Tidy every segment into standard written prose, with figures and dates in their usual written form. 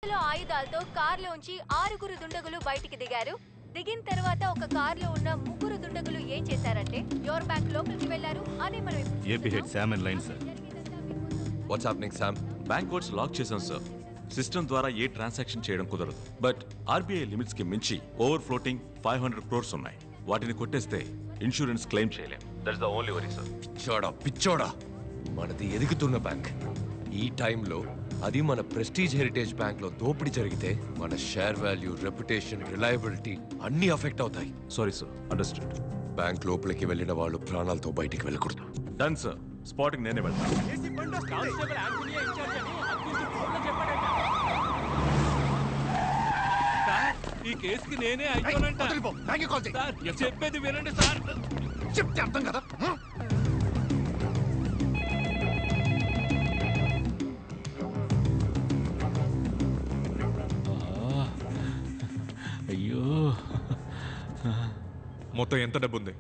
చేతిలో ఆయుధాలతో కార్లోంచి 6 దుండగులు బయటికి దిగారు. దిగిన తర్వాత ఒక కార్లో ఉన్న 3 దుండగులు ఏం చేశారంటే యోర్ బ్యాంక్ లోపలికి వెళ్లారు. అదే మనం AP head Sam and line sir. What's happening Sam? Bank codes lock చేశాం సార్. సిస్టమ్ ద్వారా ఏ ట్రాన్సాక్షన్ చేయడం కుదరదు. బట్ ఆర్బీఐ లిమిట్స్ కి మించి ఓవర్ ఫ్లోటింగ్ 500 crores ఉన్నాయి. వాటిని కొట్టేస్తే ఇన్సూరెన్స్ క్లెయిమ్ చేయలేం. That's the only worry sir. పిచ్చోడా, మనది ఎదుగుతున్న బ్యాంక్. ఈ టైంలో అది మన ప్రెస్టీజ్ హెరిటేజ్ బ్యాంక్ లో దోపిడీ జరిగితే మన షేర్ వాల్యూ, రెప్యుటేషన్, రిలయబిలిటీ అన్ని అఫెక్ట్ అవుతాయి. Sorry sir, understood. బ్యాంక్ లోపలికి వెళ్ళిన వాళ్ళు ప్రాణాలతో బయటికి వెళ్ళకూడదు. Done sir. స్పాటింగ్ నేనే వెళ్తాను. ఈ కేసుకి నేనే అయిపోనంట. చెప్పేది వినండి సార్. చెప్తే అర్థం కదా. అయ్యో, మొత్తం ఎంత డబ్బు ఉంది?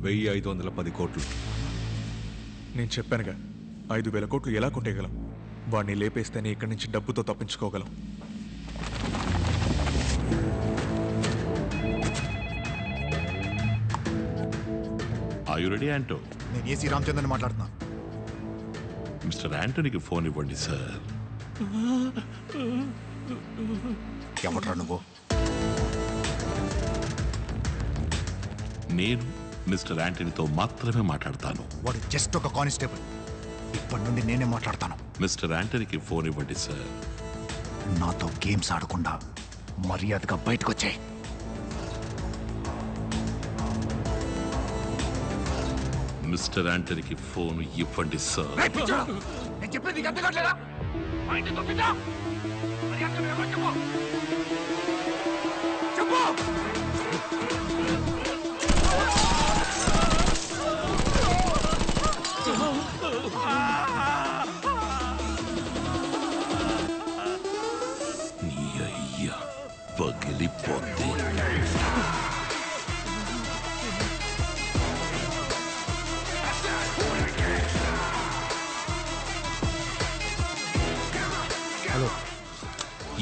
1510 కోట్లు. నేను చెప్పానుగా, 5,000 కోట్లు ఎలా కొట్టేయగలం? వాడిని లేపేస్తేనే ఇక్కడి నుంచి డబ్బుతో తప్పించుకోగలం. Are you ready, Anto? నేను ఏసీ రామచంద్రని మాట్లాడుతున్నా. మిస్టర్ యాంటోనీకి ఫోన్ ఇవ్వండి సార్. ఎవట్రా నువ్వు? నేను మిస్టర్ యాంటనీతో మాత్రమే మాట్లాడతాను. వాడు జస్ట్ ఒక కానిస్టేబుల్. ఇప్పటి నుండి నేనే మాట్లాడతాను. మిస్టర్ యాంటనీకి ఫోన్ ఇవ్వండి సార్. నాతో గేమ్స్ ఆడకుండా మర్యాదగా బయటకు వచ్చాయి. మిస్టర్ యాంటనీకి ఫోన్ ఇవ్వండి సార్. నేను చెప్పేది అర్థం కావట్లేదా? నీ అయ్యా పగిలిపోతే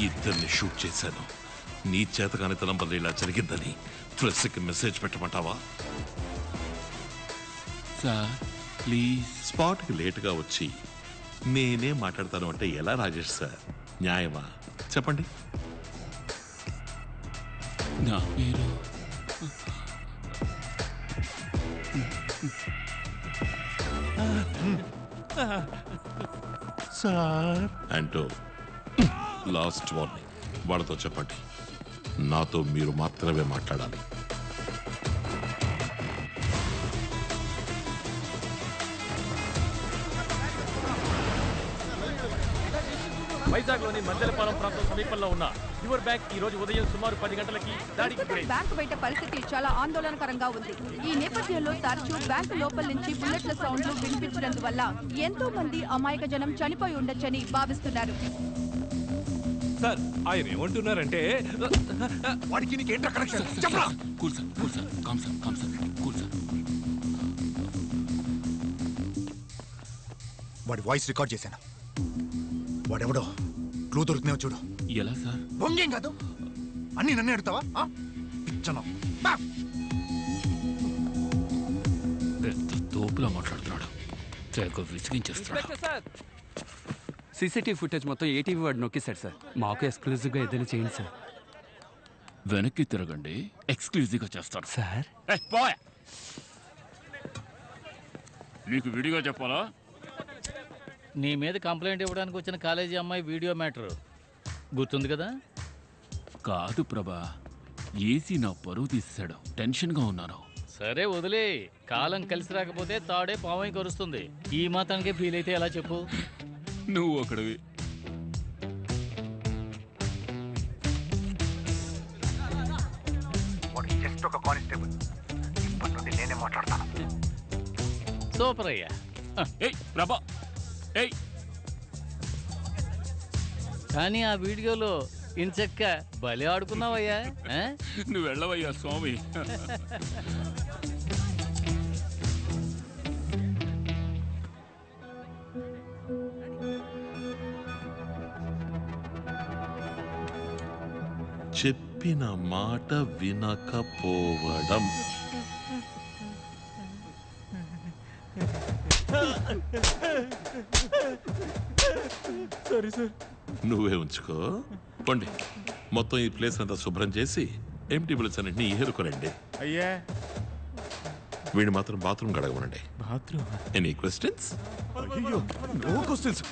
ఇద్దరిని షూట్ చేశాను. నీ చేతగానితనం వల్ల ఇలా జరిగిందని ప్రెస్కి మెసేజ్ పెట్టమంటావా? Sir please. స్పాట్కి లేటుగా వచ్చి నేనే మాట్లాడతాను అంటే ఎలా రాజేష్ సార్? న్యాయమా చెప్పండి? నా పేరు సార్. అంటూ లాస్ట్ వార్నింగ్, వాళ్ళతో చెప్పండి నాతో మీరు మాత్రమే మాట్లాడాలి. వైజాగ్లోని మందలపాలెం ప్రాంతం సమీపంలో ఉన్న యువర్ బ్యాంక్ ఈ రోజు ఉదయం సుమారు 10 గంటలకి దాడికి గురైంది. బ్యాంకు బయట పరిస్థితి చాలా ఆందోళనకరంగా ఉంది. ఈ నేపథ్యంలో తరచూ బ్యాంకు లోపల నుంచి బుల్లెట్ల సౌండ్లు వినిపించినందువల్ల ఎంతో మంది అమాయక జనం చనిపోయి ఉండొచ్చని భావిస్తున్నారు. సార్, ఆయన ఏమంటున్నారంటే వాడికి నీకేంట్రా కనెక్షన్? చెప్పరా. Cool sir, cool sir, calm sir, calm sir, cool sir. వాడి వాయిస్ రికార్డ్ చేశాను. వాడెవడో క్లూ దొరుకుతున్నావు చూడు. ఎలా సార్? బొంగేం కాదు, అన్ని నన్నే అడుగుతావా? పిచ్చను పెద్ద తోపులా మాట్లాడుతున్నాడు. తెగ విసిగించేస్తున్నాడు. సీసీటీవీ ఫుటేజ్ మొత్తం ఏటీవీ వాడు నొక్కేశాడు సార్. మాకు ఎక్స్క్లూజివ్గా ఏదైనా చేయండి సార్. వెనక్కి తిరగండి, ఎక్స్క్లూజివ్గా చేస్తాడు సార్. నీకు విడిగా చెప్పాలా? నీ మీద కంప్లైంట్ ఇవ్వడానికి వచ్చిన కాలేజీ అమ్మాయి వీడియో మ్యాటర్ గుర్తుంది కదా? కాదు ప్రభా, ఏసీ నా పరువు తీసాడు. టెన్షన్గా ఉన్నాను. సరే వదిలే. కాలం కలిసి రాకపోతే తాడే పావై కరుస్తుంది. ఈ మాత్రానికే ఫీల్ అయితే ఎలా చెప్పు? నువ్వు ఒకడివి. జస్ట్ ఒక కానిస్టేబుల్. ఇప్పటి నుండి నేనే మాట్లాడతాను. సూపర్ అయ్యా. ఏయ్ ప్రభా, ఏయ్. కానీ ఆ వీడియోలో ఇంచక్క బలి ఆడుకున్నావయ్యా. నువ్వు వెళ్ళవయ్యా స్వామి. చెప్పిన మాట వినకపోవడం. సరే సార్. నువ్వే ఉంచుకో. పండి మొత్తం ఈ ప్లేస్ అంతా శుభ్రం చేసి ఎంటీ బిల్స్ అన్నింటినీ ఏరుకోరండి. అయ్యా వీడిని మాత్రం బాత్రూమ్ గడగమనండి. బాత్రూమ్? Any questions? అయ్యో నో క్వశ్చన్స్.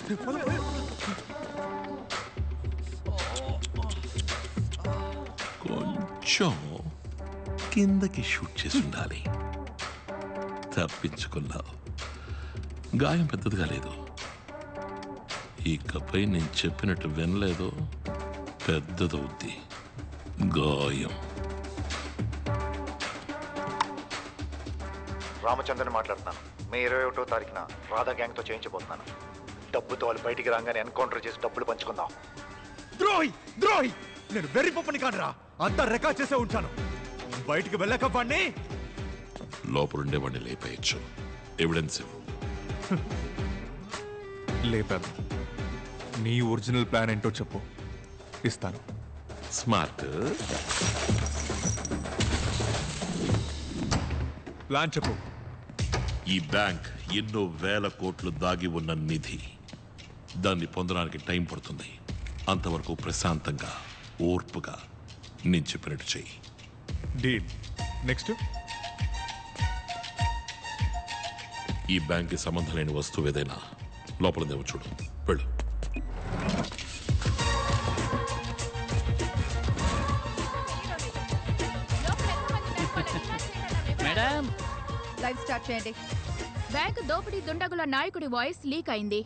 కొంచెం కిందకి షూట్ చేసి ఉండాలి. తప్పించుకున్నావు. గాయం పెద్దదిగా లేదు. ఇకపై నేను చెప్పినట్టు వినలేదు, పెద్దదవుద్ది గాయం. రామచంద్రని మాట్లాడుతున్నాను. మే 21వ తారీఖున రాధా గ్యాంగ్తో చేయించబోతున్నాను. డబ్బుతో వాళ్ళు బయటికి రాగానే ఎన్కౌంటర్ చేసి డబ్బులు పంచుకుందాం. ద్రోహి ద్రోహి! నేను వెర్రి పప్పని కాదురా, అంతా రికార్డ్ చేసే ఉంటాను. బయటికి వెళ్ళక వాడిని లోపలుండే వాడిని లేపేయచ్చు. ఎవిడెన్స్ ఇవ్వు. లేపాను. నీ ఒరిజినల్ ప్లాన్ ఏంటో చెప్పు, ఇస్తాను. స్మార్ట్. ప్లాన్ చెప్పు. ఈ బ్యాంక్ ఎన్నో వేల కోట్లు దాగి ఉన్న నిధి. దాన్ని పొందడానికి టైం పడుతుంది. అంతవరకు ప్రశాంతంగా ఓర్పుగా నేను చెప్పినట్టు చెయ్యి. డీల్. నెక్స్ట్? ఈ బ్యాంక్కి సంబంధం లేని వస్తువు ఏదైనా లోపలదేమో చూడు. వెళ్ళు. మేడం, లైవ్ స్టార్ట్ చేయండి. బ్యాంకు దోపిడీ దుండగుల నాయకుడి వాయిస్ లీక్ అయింది.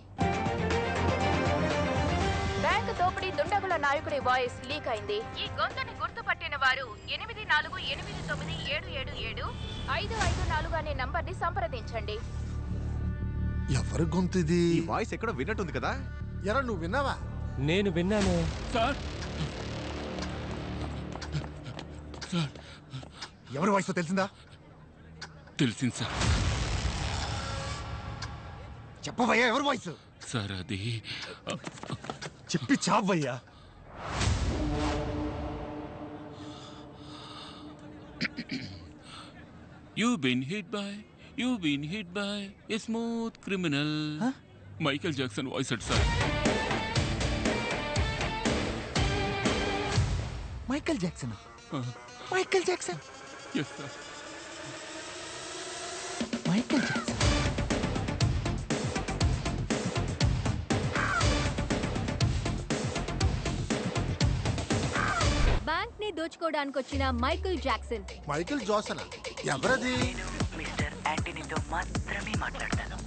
బ్యాంకు దోపిడీ దుండగుల నాయకుడి వాయిస్ లీక్ అయింది. ఈ గొంతుని గుర్తుపట్టిన వారు 8489777554 అనే నంబర్ని సంప్రదించండి. ఎవరి గొంతు ఇది? ఈ వాయిస్ ఎక్కడో విన్నట్టుంది కదా. ఎరా నువ్వు విన్నావా? నేను విన్నాను సార్. సార్ ఎవరి వాయిస్ తెలిసిందా? తెలిసింది సార్. చెప్పవయ్యా ఎవరి వాయిస్? సార్ అది చెప్పి చావయ్యా. You've been hit by a smooth criminal. Michael Jackson voice అట్ sir. Michael Jackson? Michael Jackson? Yes sir. Michael Jackson. Bank ని దోచుకోవడానికి వచ్చిన మైకేల్ జాక్సన్. మైకేల్ జాక్సన్ ఎవరది?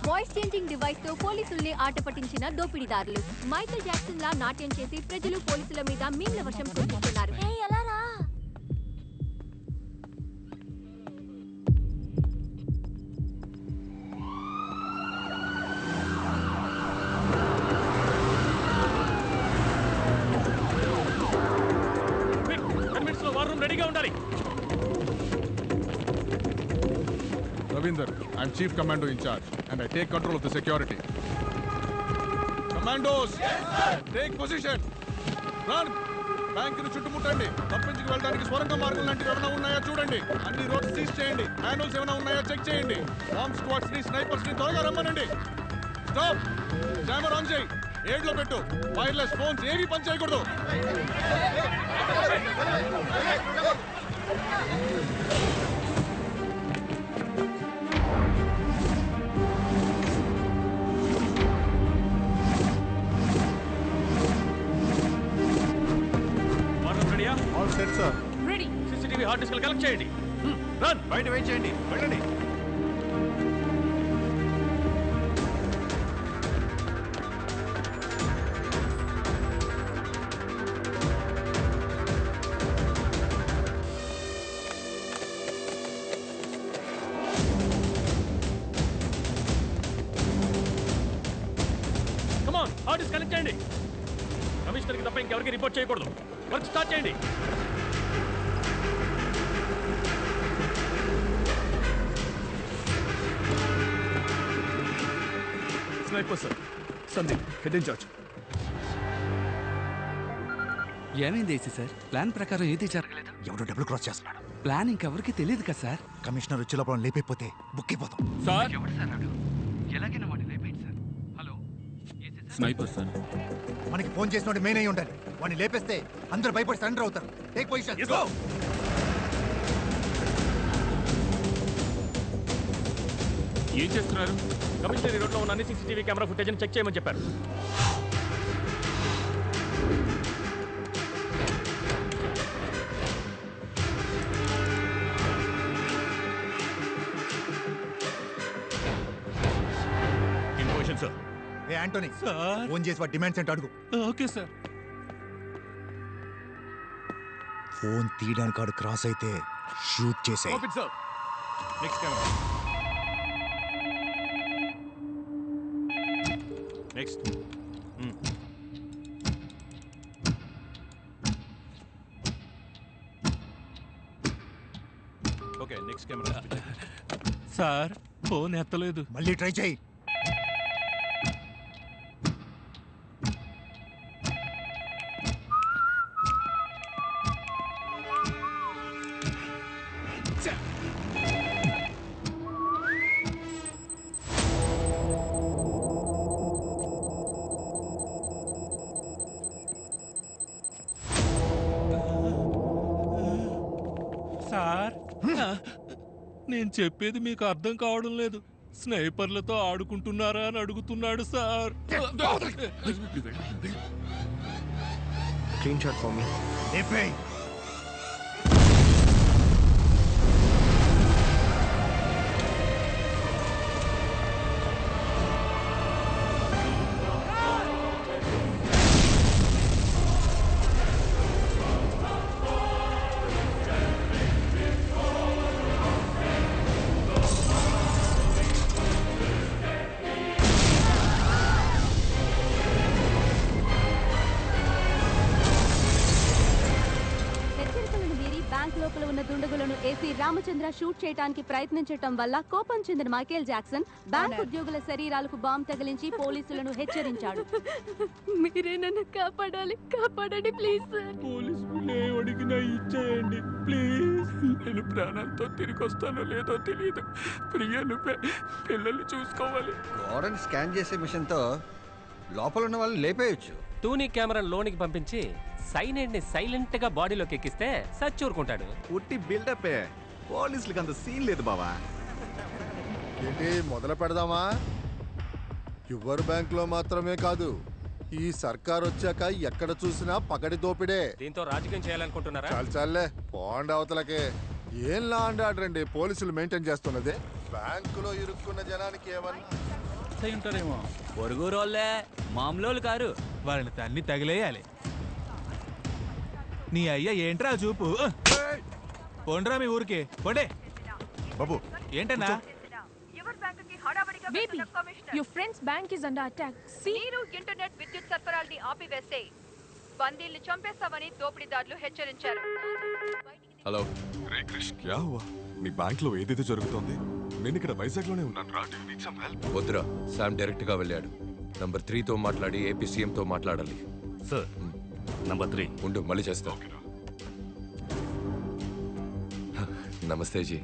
వాయిస్ చేంజింగ్ డివైస్ తో పోలీసుల్ని ఆట పట్టించిన దోపిడీదారులు. మైకేల్ జాక్సన్ లా నాట్యం చేసి ప్రజలు పోలీసుల మీద మీమ్ల వర్షం కురిపిస్తున్నారు. వార్ రూమ్ రెడీగా ఉండాలి. Ravinder, I'm Chief Commando in charge and I take control of the security. Commandos, take position. Run. బ్యాంకును చుట్టుముట్టండి. తప్పించుకు వెళ్ళడానికి స్వరంగ మార్గం లాంటివి ఏమైనా ఉన్నాయా చూడండి. అన్ని రోడ్స్ సీజ్ చేయండి. మాన్యువల్స్ ఏమైనా ఉన్నాయా చెక్ చేయండి. బాంబ్ స్క్వాడ్స్ ని స్నైపర్స్ ని త్వరగా రమ్మనండి. స్టాప్. జామర్ ఆన్ చేయి. ఏడ్లో పెట్టు. వైర్లెస్ ఫోన్స్ ఏవి పని చేయకూడదు. All set sir. Ready. CCTV hard disk collect చేయండి. రన్. బయట వెయిట్ చేయండి. వెళ్ళండి. కమాన్, హార్డ్ డిస్క్ కనెక్ట్ చేయండి. కమిషనర్కి తప్ప ఇంకెవరికి రిపోర్ట్ చేయకూడదు. వర్క్ స్టార్ట్ చేయండి. Sniper sir. Sandeep, head incharge. ఏమైంది ఏసీ సార్? ప్లాన్ ప్రకారం ఏది జరగలేదు. ఎవడో డబ్బులు క్రాస్ చేస్తున్నాడు. ప్లాన్ ఇంకెవరికి తెలియదు కదా సార్. కమిషనర్ వచ్చే లోపల లేపైపోతే బుక్ అయిపోతాం. సార్ ఎవడు సార్ నాడు? ఎలాగైనా వాడిని లేపేయండి సార్. Hello sniper sir. మనకి ఫోన్ చేసినోడు మెయిన్ అయి ఉండాలి. వాడిని లేపేస్తే అందరూ భయపడి సరెండర్ అవుతారు. Take position. ఏం చేస్తున్నారు? కమిషనరీ రోడ్లో ఉన్న అన్ని సీసీటీవీ కెమెరా ఫుటేజ్ని చెక్ చేయమని చెప్పారు. Information sir. ఏ యాంటోనీ ఫోన్ చేసి వాడి డిమాండ్స్ ఏంటో అడుగు. Okay sir. ఫోన్ తీయడానికి వాడు క్రాస్ అయితే షూట్ చేసే. Next camera. Next. Okay next camera. Sir phone ఎత్తలేదు. మళ్ళీ ట్రై చేయి. సార్ నేను చెప్పేది మీకు అర్థం కావడం లేదు. స్నైపర్లతో ఆడుకుంటున్నారా అని అడుగుతున్నాడు sir. Screenshot for me. లేపేయ్. లోపల ఉన్న దుండగులను ఏసీ రామచంద్ర షూట్ చేయడానికి ప్రయత్నించడం వల్ల కోపం చెందిన మైకేల్ జాక్సన్ బ్యాంక్ ఉద్యోగుల శరీరాలకు బాంబు తగిలించి పోలీసులను హెచ్చరించాడు. మీరే నన్ను కాపాడాలి, కాపాడండి ప్లీజ్ సార్. పోలీసులు అడిగినా ఇచ్చేయండి ప్లీజ్. నేను ప్రాణాలతో తిరిగి వస్తానో లేదో తెలియదు. ప్రియను పిల్లల్ని చూసుకోవాలి. గోడని స్కాన్ చేసే మిషన్ తో లోపల ఉన్న వాళ్ళని లేపేయచ్చు. టూనీ కెమెరా లోనికి పంపించి సైనైడ్ ని సైలెంట్ గా బాడీలోకి ఎక్కిస్తే సచ్చూరుకుంటాడు. ఉట్టి బిల్డప్. పోలీసులకు అంత సీన్ లేదు బావా. ఏంటి మొదలు పెడదామా? యువర్ బ్యాంక్ లో మాత్రమే కాదు, ఈ సర్కార్ వచ్చాక ఎక్కడ చూసినా పగడి దోపిడే. దీంతో రాజకీయం చేయాలనుకుంటున్నారా? చాలే పోండి అవతలకే. ఏం లా అండ్ ఆర్డర్ అండి పోలీసులు మెయింటైన్ చేస్తున్నది. బ్యాంకులో ఇరుక్కున్న జనానికి ఏమన్నా ఉంటారేమో. పొరుగురోళ్ళే మామూలు కారు. వాళ్ళని తన్ని తగిలేయాలి. నీ అయ్య ఏంట్రా చూపు. పోండ్రా మీ ఊరికి పోండే. బాబు ఏంటన్నా? Baby, your friend's bank is under attack. See? మీరు ఇంటర్నెట్ విద్యుత్ సరఫరాల్ని ఆపివేస్తే బందీల్ని చంపేస్తామని దోపిడీదారులు హెచ్చరించారు. హలో రే క్రిష్, క్యా హువా? నీ బ్యాంక్ లో ఏదైతే జరుగుతోంది? నేను ఇక్కడ వైజాగ్ లోనే ఉన్నాను రా. Do you need some help? వద్దురా, శామ్ డైరెక్ట్ గా వెళ్ళాడు. నంబర్ 3 తో మాట్లాడి ఏపీ సీఎం తో మాట్లాడాలి. సార్ నంబర్ 3 ఉండు, మళ్ళీ చేస్తా. నమస్తే జీ.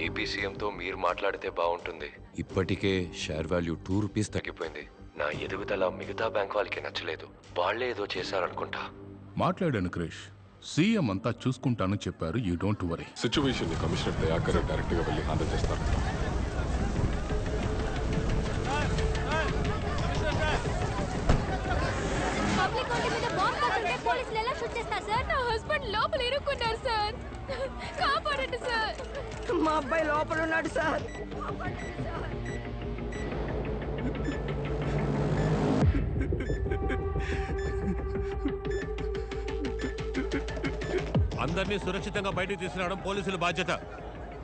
ఏపీ సీఎం తో మీరు మాట్లాడితే బాగుంటుంది. ఇప్పటికే షేర్ వాల్యూ 2 రూపీస్ తగ్గిపోయింది. నా ఎదుగుదల మిగతా బ్యాంక్ వాళ్ళకి నచ్చలేదు. వాళ్ళే ఏదో చేశారనుకుంటా. మాట్లాడాను క్రిష్. సీఎం అంతా చూసుకుంటాను చెప్పారు. You don't worry. సిచ్యువేషన్ ని కమిషనర్ దయాకర్ డైరెక్ట్ గా వెళ్ళి హ్యాండిల్ చేస్తారు. పబ్లిక్ ఒంటి మీద బాంబ్ కాకుంటే పోలీసులు ఎలా షూట్ చేస్తారు సార్? నా హస్బెండ్ లోపల ఇరుక్కున్నారు సార్. కాపాడండి సార్. మా అబ్బాయి లోపల ఉన్నాడు సార్. అందరినీ సురక్షితంగా బయటకు తీసుకురావడం పోలీసుల బాధ్యత.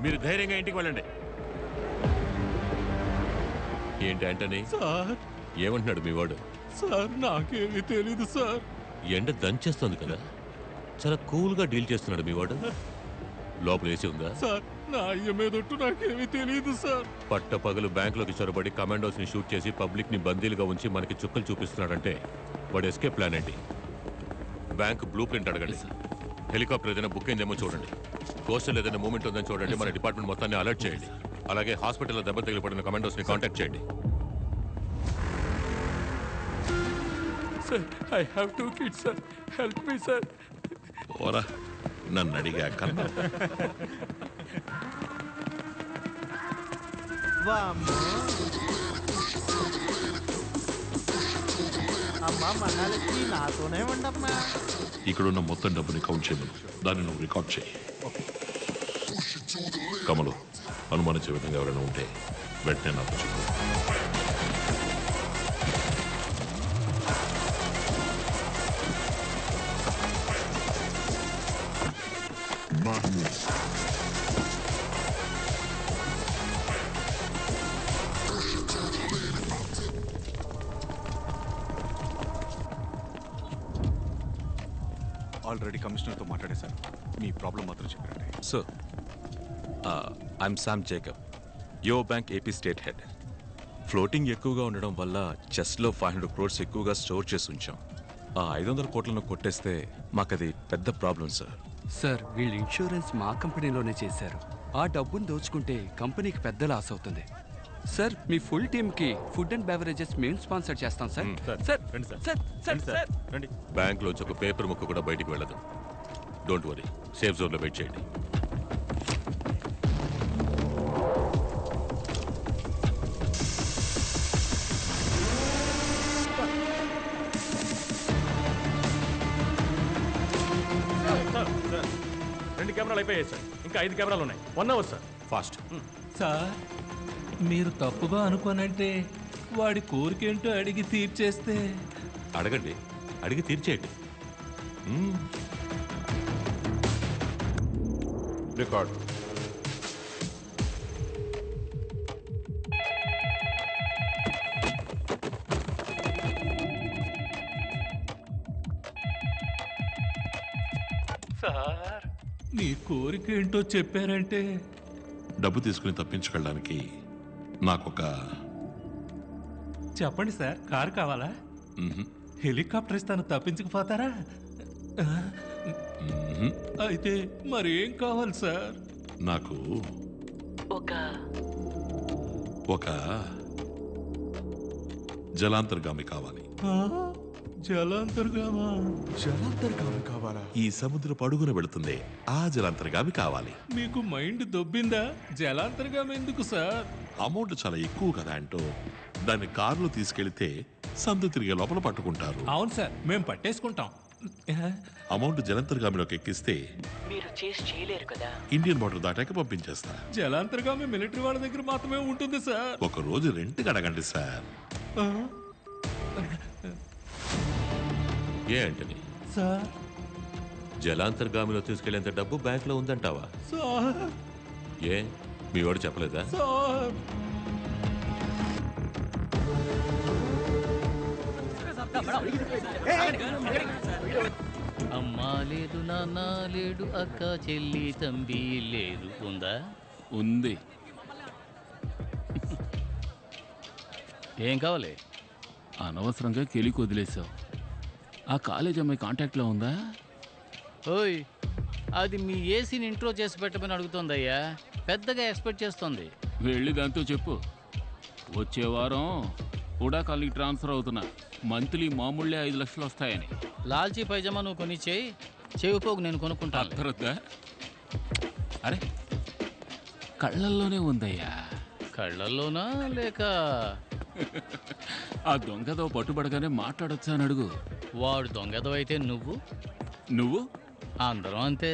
మీరు ధైర్యంగా ఇంటికి వెళ్ళండి. ఏంటి ఆంటనీ? సార్ ఏమంటున్నాడు మీ వాడు? సార్ నాకేమీ తెలీదు సార్. ఎండ దంచేస్తుంది కదా, చాలా కూల్ గా డీల్ చేస్తున్నాడు మీ వాడు. లోపల ఏసీ ఉందా? సార్ నా అయ్య మీదొట్టు నాకేమీ తెలియదు సార్. పట్టపగలు బ్యాంకులోకి చొరబడి కమాండోస్ ని షూట్ చేసి పబ్లిక్ ని బందీలుగా ఉంచి మనకి చుక్కలు చూపిస్తున్నాడంటే వాడు ఎస్కేప్ ప్లాన్ ఏంటి? బ్యాంక్ బ్లూ ప్రింట్ అడగండి. హెలికాప్టర్ ఏదైనా బుక్ అయిందేమో చూడండి. కోస్టల్ ఏదైనా మూమెంట్ ఉందని చూడండి. మన డిపార్ట్మెంట్ మొత్తాన్ని అలర్ట్ చేయండి. అలాగే హాస్పిటల్లో దెబ్బ తగిలిపడిన కమాండోస్ని కాంటాక్ట్ చేయండి. Sir I have 2 kids sir, help me sir. ఓరా నన్ను అడిగా కన్నా. అమ్మా మనాలకి నాతోనే ఉండమ్మా. ఇక్కడున్న మొత్తం డబ్బుని కౌంట్ చేయమను. దాన్ని నువ్వు రికార్డ్ చేయి. కమలు, అనుమానించే విధంగా ఎవరైనా ఉంటే వెంటనే నాకు చెప్పు. ఆల్రెడీ కమిషనర్తో మాట్లాడేశాను. మీ ప్రాబ్లం మాత్రం చెప్పారండి. సో ఐఎమ్ శామ్ జేకబ్, యో bank AP state head. Floating ఎక్కువగా ఉండడం వల్ల చెస్ట్లో 500 crores ఎక్కువగా స్టోర్ చేసి ఉంచాం. ఆ 500 కోట్లను కొట్టేస్తే మాకది పెద్ద ప్రాబ్లం సార్. సార్ వీళ్ళు ఇన్సూరెన్స్ మా కంపెనీలోనే చేశారు. ఆ డబ్బును దోచుకుంటే కంపెనీకి పెద్ద లాస్ అవుతుంది. సార్ మీ ఫుల్ టీమ్కి ఫుడ్ అండ్ బెవరేజెస్ మేము స్పాన్సర్ చేస్తాం సార్. బ్యాంక్లోంచి ఒక పేపర్ ముక్క కూడా బయటికి వెళ్ళదు. డోంట్ వరీ, సేఫ్ జోన్లో వెయిట్ చేయండి. రెండు కెమెరాలు అయిపోయాయి సార్, ఇంకా 5 కెమెరాలు ఉన్నాయి. 1 hour సార్. ఫాస్ట్ సార్ మీరు తప్పుగా అనుకోనంటే వాడి కోరికేంటో అడిగి తీర్చేస్తే. అడగండి, అడిగి తీర్చేయండి. రికార్డ్. సార్ నీ కోరికేంటో చెప్పారంటే. డబ్బు తీసుకుని తప్పించుకెళ్ళడానికి నాకొక. చెప్పండి సార్, కారు కావాలా? హెలికాప్టర్ ఇస్తాను, తప్పించకపోతారా? అయితే మరేం కావాలి సార్? నాకు ఒక జలాంతర్గామి కావాలి. జలాంతర్గామా? జలాంతర్గామి కావాలా? ఈ సముద్రపు అడుగున వెళుతుంది ఆ జలాంతర్గామి కావాలి. మీకు మైండ్ దొబ్బిందా? జలాంతర్గామి ఎందుకు సార్? అమౌంట్ చాలా ఎక్కువ కదా అంటూ దాన్ని కారులో తీసుకెళ్తే సందు తిరిగే లోపల పట్టుకుంటారు. అవును సార్, మేము పట్టేసుకుంటాం. అమౌంట్ జలాంతర్గామిలోకి ఎక్కిస్తే మీరు చేసి చేయలేరు కదా. ఇండియన్ బార్డర్ దాటాక పంపించేస్తా. జలాంతర్గామి మిలిటరీ వాళ్ళ దగ్గర మాత్రమే ఉంటుంది సార్. ఒక రోజు రెంట్కి అడగండి సార్. ఏ అంటని సార్, జలాంతర్గామిలో తీసుకెళ్లేంత డబ్బు బ్యాంక్ లో ఉందంటావా? సార్ ఏ మీ వాడు చెప్పలేదా? సార్ అమ్మా లేదు, నాన్న లేడు, అక్క చెల్లి తంబి లేదు. ఉందా? ఉంది. ఏం కావాలి? అనవసరంగా కెలికి వదిలేసావు. ఆ కాలేజ్ అమ్మాయి కాంటాక్ట్లో ఉందా? ఓయ్, అది మీ ఏసీని ఇంట్రో చేసి పెట్టమని అడుగుతోందయ్యా. పెద్దగా ఎక్స్పెక్ట్ చేస్తోంది. వెళ్ళి దాంతో చెప్పు, వచ్చే వారం హుడా కాలనీకి ట్రాన్స్ఫర్ అవుతున్నా, మంత్లీ మామూళ్ళే 5 లక్షలు వస్తాయని. లాల్చీ పైజమా నువ్వు కొని చేయి, చెవిపోగు నేను కొనుక్కుంటాను. అర్థరద్దా? అరే కళ్ళల్లోనే ఉందయ్యా. కళ్ళల్లోనా లేక ఆ దొంగతో పట్టుబడగానే మాట్లాడొచ్చా అని అడుగు. వాడు దొంగదో అయితే నువ్వు అందరం అంతే.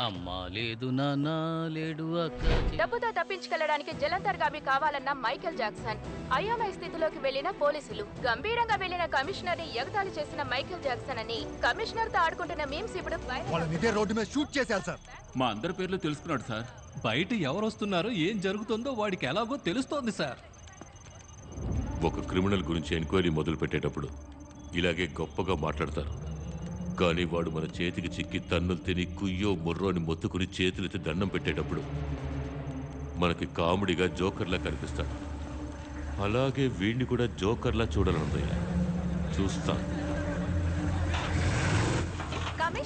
అమ్మా లేదు, నాన్న లేడు, అక్క. డబ్బుతో తప్పించుకెళ్లడానికి జలంతర్గామి కావాలన్న మైకేల్ జాక్సన్. అయోమయ స్థితిలోకి వెళ్లిన పోలీసులు. గంభీరంగా వెళ్లిన కమిషనర్ ని ఎగతాళి చేసిన మైకేల్ జాక్సన్ అని కమిషనర్ తో ఆడుకుంటున్న మీమ్స్ ఇప్పుడు రోడ్డు మీద షూట్ చేశారు సార్. మా అందరి పేర్లు తెలుసుకున్నాడు సార్. బయట ఎవరు వస్తున్నారో ఏం జరుగుతుందో వాడికి ఎలాగో తెలుస్తోంది సార్. ఒక క్రిమినల్ గురించి ఎంక్వైరీ మొదలు పెట్టేటప్పుడు ఇలాగే గొప్పగా మాట్లాడతారు. కానీ వాడు మన చేతికి చిక్కి తన్నులు తిని కుయ్యో ముర్రో అని మొత్తుకుని చేతులెత్తి దండం పెట్టేటప్పుడు మనకి కామెడీగా జోకర్లా కనిపిస్తాడు. అలాగే వీడిని కూడా జోకర్లా చూడాలనుందయ్యా. చూస్తాను.